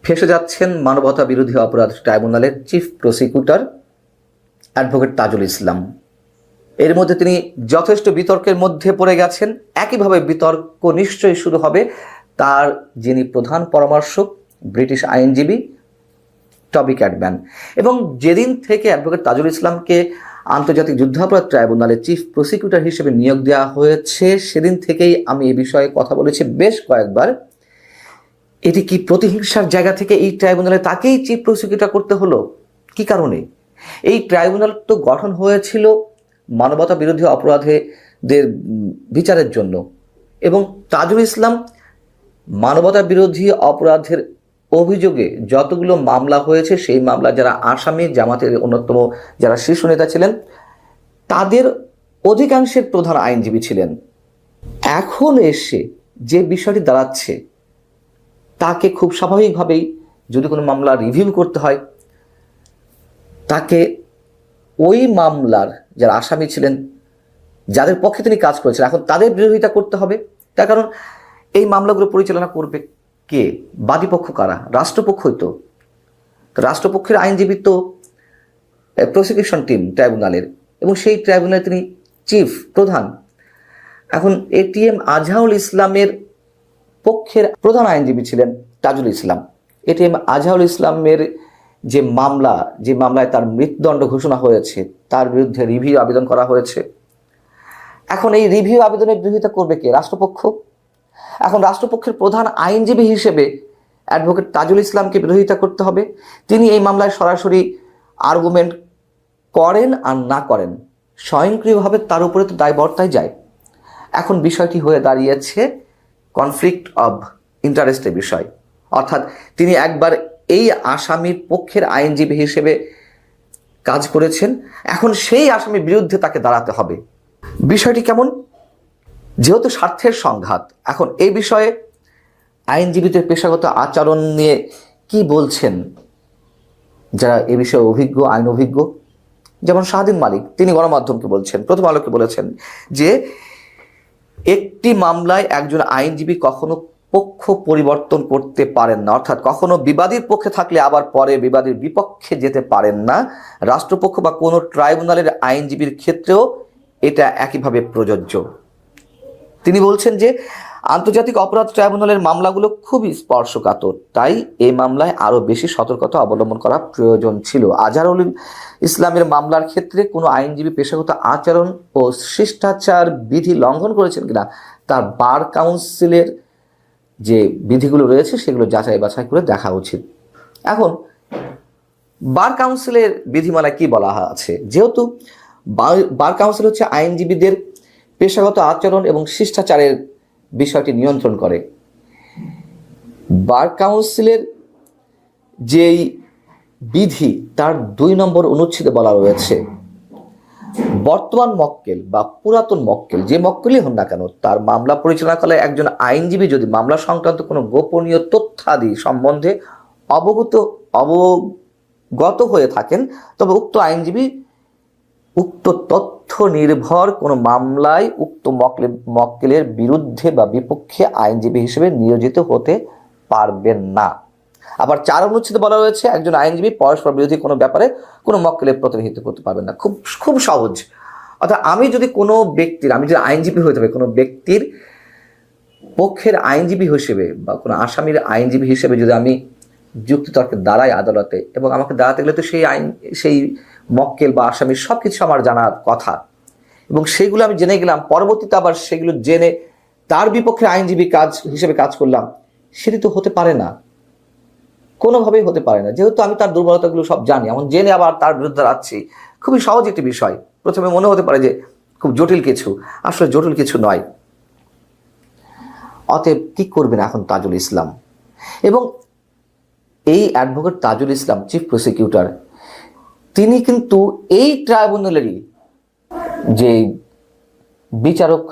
ফেঁসে যাচ্ছেন মানবতা বিরোধী অপরাধ ট্রাইব্যুনালের chief prosecutor advocate Tajul Islam. এর মধ্যে তিনি যথেষ্ট বিতর্কের মধ্যে পড়ে গেছেন। একইভাবে বিতর্ক নিশ্চয়ই শুরু হবে তার যিনি প্রধান পরামর্শক ব্রিটিশ আইনজীবী টবি ক্যাটম্যান। এবং যেদিন থেকে অ্যাডভোকেট তাজুল ইসলামকে আন্তর্জাতিক যুদ্ধাপরাধ ট্রাইব্যুনালের চিফ প্রসিকিউটর হিসেবে নিয়োগ দেওয়া হয়েছে, সেদিন থেকেই আমি এ বিষয়ে কথা বলেছি বেশ কয়েকবার। এটি কি প্রতিহিংসার জায়গা থেকে এই ট্রাইব্যুনালে তাকেই চিফ প্রসিকিউটর করতে হলো? কি কারণে? এই ট্রাইব্যুনাল তো গঠন হয়েছিল মানবতা বিরোধী অপরাধীদের বিচারের জন্য, এবং তাজুল ইসলাম মানবতা বিরোধী অপরাধের অভিযোগে যতগুলো মামলা হয়েছে সেই মামলা যারা আসামি, জামাতের অন্যতম যারা শীর্ষ নেতা ছিলেন, তাদের অধিকাংশের প্রধান আইনজীবী ছিলেন। এখন এসে যে বিষয়টি দাঁড়াচ্ছে, তাকে খুব স্বাভাবিকভাবেই যদি কোনো মামলা রিভিউ করতে হয়, তাকে ওই মামলার যারা আসামি ছিলেন, যাদের পক্ষে তিনি কাজ করেছেন, এখন তাদের বিরোধিতা করতে হবে। তার কারণ এই মামলাগুলো পরিচালনা করবে কে? বাদীপক্ষ কারা? রাষ্ট্রপক্ষই তো। রাষ্ট্রপক্ষের আইনজীবী তো প্রসিকিউশন টিম ট্রাইব্যুনালের, এবং সেই ট্রাইব্যুনালে তিনি চিফ প্রধান। এখন এটিএম আজহারুল ইসলামের পক্ষের প্রধান আইনজীবী ছিলেন তাজুল ইসলাম। এটিএম আজহারুল ইসলামের যে মামলায় তার মৃত্যুদণ্ড ঘোষণা হয়েছে, তার বিরুদ্ধে রিভিউ আবেদন করা হয়েছে। এখন এই রিভিউ আবেদনের বিরোধিতা করবে কে? রাষ্ট্রপক্ষ। এখন রাষ্ট্রপক্ষের প্রধান আইনজীবী হিসেবে অ্যাডভোকেট তাজুল ইসলামকে বিরোধিতা করতে হবে। তিনি এই মামলায় সরাসরি আর্গুমেন্ট করেন আর না করেন, স্বয়ংক্রিয়ভাবে তার উপরে তো দায়বর্তায় যায়। এখন বিষয়টি হয়ে দাঁড়িয়েছে কনফ্লিক্ট অব ইন্টারেস্টের বিষয়, অর্থাৎ তিনি একবার এই আসামির পক্ষের আইনজীবী হিসেবে কাজ করেছেন, এখন সেই আসামির বিরুদ্ধে তাকে দাঁড়াতে হবে। বিষয়টি কেমন? যেহেতু স্বার্থের সংঘাত, এখন এই বিষয়ে আইনজীবীদের পেশাগত আচরণ নিয়ে কি বলছেন যারা এ বিষয়ে অভিজ্ঞ, আইন অভিজ্ঞ, যেমন শাহদিন মালিক, তিনি গণমাধ্যমকে বলছেন, প্রথম আলোকে বলেছেন যে একটি মামলায় একজন আইনজীবী কখনো পক্ষ পরিবর্তন করতে পারেন না, অর্থাৎ কখনো বিবাদীর পক্ষে থাকলে আবার পরে বিবাদীর বিপক্ষে যেতে পারেন না। রাষ্ট্রপক্ষ বা কোনো ট্রাইব্যুনালের আইনজীবীর ক্ষেত্রেও এটা একইভাবে প্রযোজ্য। তিনি বলছেন যে আন্তর্জাতিক অপরাধ ট্রাইব্যুনালের মামলাগুলো খুবই স্পর্শকাতর, তাই এই মামলায় আরও বেশি সতর্কতা অবলম্বন করা প্রয়োজন ছিল। আজহারুল ইসলামের মামলার ক্ষেত্রে কোনো আইনজীবী পেশাগত আচরণ ও শিষ্টাচার বিধি লঙ্ঘন করেছেন কিনা তার বার কাউন্সিলের যে বিধিগুলো রয়েছে সেগুলো যাচাই বাছাই করে দেখা উচিত। এখন বার কাউন্সিলের বিধিমালায় কি বলা আছে? যেহেতু বার কাউন্সিল হচ্ছে আইনজীবীদের পেশাগত আচরণ এবং শিষ্টাচারের বিষয়টি নিয়ন্ত্রণ করে, বার কাউন্সিলের যেই বিধি তার 2 নম্বর অনুচ্ছেদে বলা রয়েছে, বর্তমান মক্কেল বা পুরাতন মক্কেল, যে মক্কেলই হন না কেন, তার মামলা পরিচালনাকালে একজন আইনজীবী যদি মামলা সংক্রান্ত কোনো গোপনীয় তথ্যাদি সম্বন্ধে অবগত হয়ে থাকেন, তবে উক্ত আইনজীবী উক্ত তথ্য নির্ভর কোনো মামলায় উক্ত মক্কেলের বিরুদ্ধে বা বিপক্ষে আইনজীবী হিসেবে নিয়োজিত হতে পারবেন না। আবার 4 অনুচ্ছেদে বলা রয়েছে একজন আইনজীবী পরস্পর বিরোধী কোনো ব্যাপারে কোনো মক্কেলের প্রতিনিধিত্ব করতে পারবেন না। খুব সহজ। অর্থাৎ আমি যদি আইনজীবী হতে হবে, কোনো ব্যক্তির পক্ষের আইনজীবী হিসেবে বা কোনো আসামির আইনজীবী হিসেবে যদি আমি যুক্তিতর্কে দাঁড়াই আদালতে, এবং আমাকে দাঁড়াতে গেলে তো সেই মক্কেল বা আসামির সব কিছু আমার জানার কথা, এবং সেগুলো আমি জেনে গেলাম, পরবর্তীতে আবার সেগুলো জেনে তার বিপক্ষে আইনজীবী হিসেবে কাজ করলাম, সেটি তো হতে পারে না, কোনোভাবেই হতে পারে না। যেহেতু আমি তার দুর্বলতাগুলো সব জানি, এমন জেনে আবার তার বিরুদ্ধে যাচ্ছি, খুবই সহজ একটি বিষয়। প্রথমে মনে হতে পারে যে খুব জটিল কিছু, আসলে জটিল কিছু নয়। অতএব কি করবেন এখন তাজুল ইসলাম? এবং এই advocate Tajul Islam chief prosecutor, তিনি কিন্তু এই ট্রাইব্যুনালেরই যে বিচারক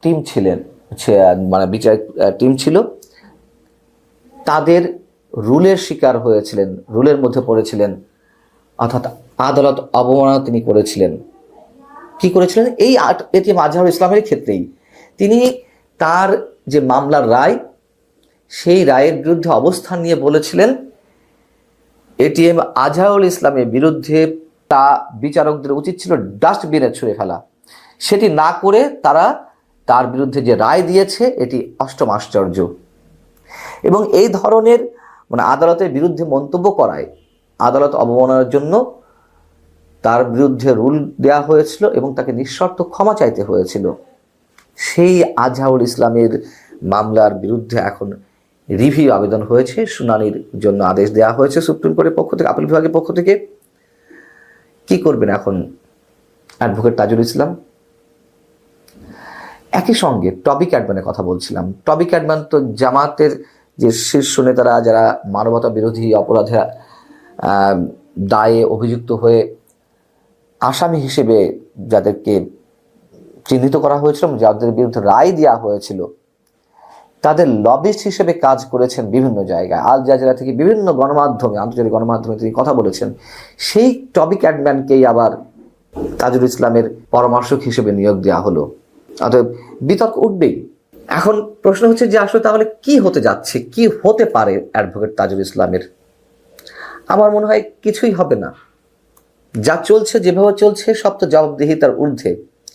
টিম ছিলেন, বিচারক টিম ছিল, তাদের রুলের শিকার হয়েছিলেন, রুলের মধ্যে পড়েছিলেন, অর্থাৎ আদালত অবমাননা তিনি করেছিলেন। কি করেছিলেন? এই এটিএম আজহারুল ইসলামের ক্ষেত্রেই তিনি তার যে মামলার রায়, সেই রায়ের বিরুদ্ধে অবস্থান নিয়ে বলেছিলেন এটিএম আজহারুল ইসলামের বিরুদ্ধে তা বিচারকদের উচিত ছিল ডাস্টবিনে ছুঁড়ে ফেলা। সেটি না করে তারা তার বিরুদ্ধে যে রায় দিয়েছে এটি অষ্টম আশ্চর্য। এবং এই ধরনের আদালতের বিরুদ্ধে মন্তব্য করায় আদালত অবমাননার জন্য তার বিরুদ্ধে রুল দেওয়া হয়েছিল এবং তাকে নিঃশর্ত ক্ষমা চাইতে হয়েছিল। সেই আজহারুল ইসলামের মামলার বিরুদ্ধে এখন রিভিউ আবেদন হয়েছে, শুনানির জন্য আদেশ দেওয়া হয়েছে সুপ্রিম কোর্টের পক্ষ থেকে, আপিল বিভাগের পক্ষ থেকে। কি করবেন এখন অ্যাডভোকেট তাজুল ইসলাম? একই সঙ্গে টবি ক্যাডম্যানের কথা বলছিলাম। টবি ক্যাডম্যান তো জামাতের যে শীর্ষ নেতারা যারা মানবতা বিরোধী অপরাধে দায়ে অভিযুক্ত হয়ে আসামি হিসেবে যাদেরকে চিহ্নিত করা হয়েছিল, যাদের বিরুদ্ধে রায় দেওয়া হয়েছিল, তাদের লবিস্ট হিসেবে কাজ করেছেন বিভিন্ন জায়গায়। আল জাজিরা থেকে বিভিন্ন গণমাধ্যমে, আন্তর্জাতিক গণমাধ্যমে তিনি কথা বলেছেন। সেই টবি ক্যাডম্যানকেই আবার তাজুল ইসলামের পরামর্শক হিসেবে নিয়োগ দেওয়া হলো। অতএব বিতর্ক উঠবেই। এখন প্রশ্ন হচ্ছে যে আসলে তাহলে কি হতে যাচ্ছে, কি হতে পারে অ্যাডভোকেট তাজুল ইসলামের? আমার মনে হয় কিছুই হবে না। যা চলছে, যেভাবে চলছে, সব তো জবাবদিহিতার ঊর্ধ্বে।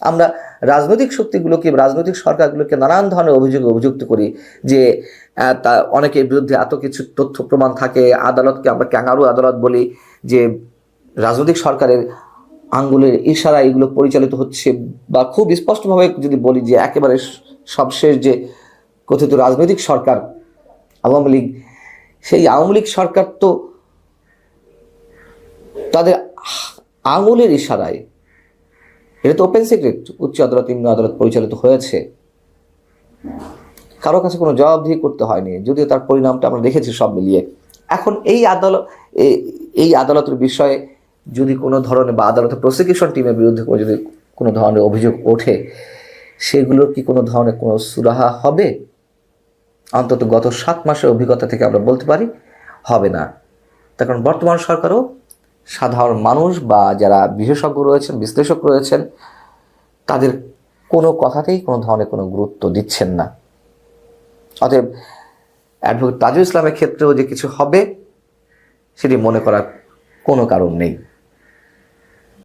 আমরা রাজনৈতিক শক্তিগুলোকে, রাজনৈতিক সরকারগুলোকে নানান ধরনের অভিযুক্ত করি যে তা অনেকের বিরুদ্ধে এত কিছু তথ্য প্রমাণ থাকে। আদালতকে আমরা ক্যাঙ্গারু আদালত বলি, যে রাজনৈতিক সরকারের আঙ্গুলের ইশারা এগুলো পরিচালিত হচ্ছে। বা খুব স্পষ্টভাবে যদি বলি যে একেবারে সবশেষ যে কথিত রাজনৈতিক সরকার আওয়ামী লীগ, সেই আওয়ামী লীগ সরকার তো তাদের আঙুলের ইশারায়, এটা তো ওপেন সিক্রেট, উচ্চ আদালত নিম্ন আদালত পরিচালিত হয়েছে। কারো কাছে কোনো জবাবদিহি করতে হয়নি, যদিও তার পরিণামটা আমরা দেখেছি সব মিলিয়ে। এখন এই আদালতের বিষয়ে যদি কোনো ধরনের, বা আদালতের প্রসিকিউশন টিমের বিরুদ্ধে যদি কোনো ধরনের অভিযোগ ওঠে, সেগুলোর কি কোনো ধরনের কোনো সুরাহা হবে? অন্তত গত 7 মাসের অভিজ্ঞতা থেকে আমরা বলতে পারি হবে না। তার কারণ বর্তমান সরকারও সাধারণ মানুষ বা যারা বিশেষজ্ঞ রয়েছেন, বিশ্লেষক রয়েছেন, তাদের কোনো কথাতেই কোনো ধরনের কোনো গুরুত্ব দিচ্ছেন না। অতএব অ্যাডভোকেট তাজুল ইসলামের ক্ষেত্রেও যে কিছু হবে সেটি মনে করার কোনো কারণ নেই।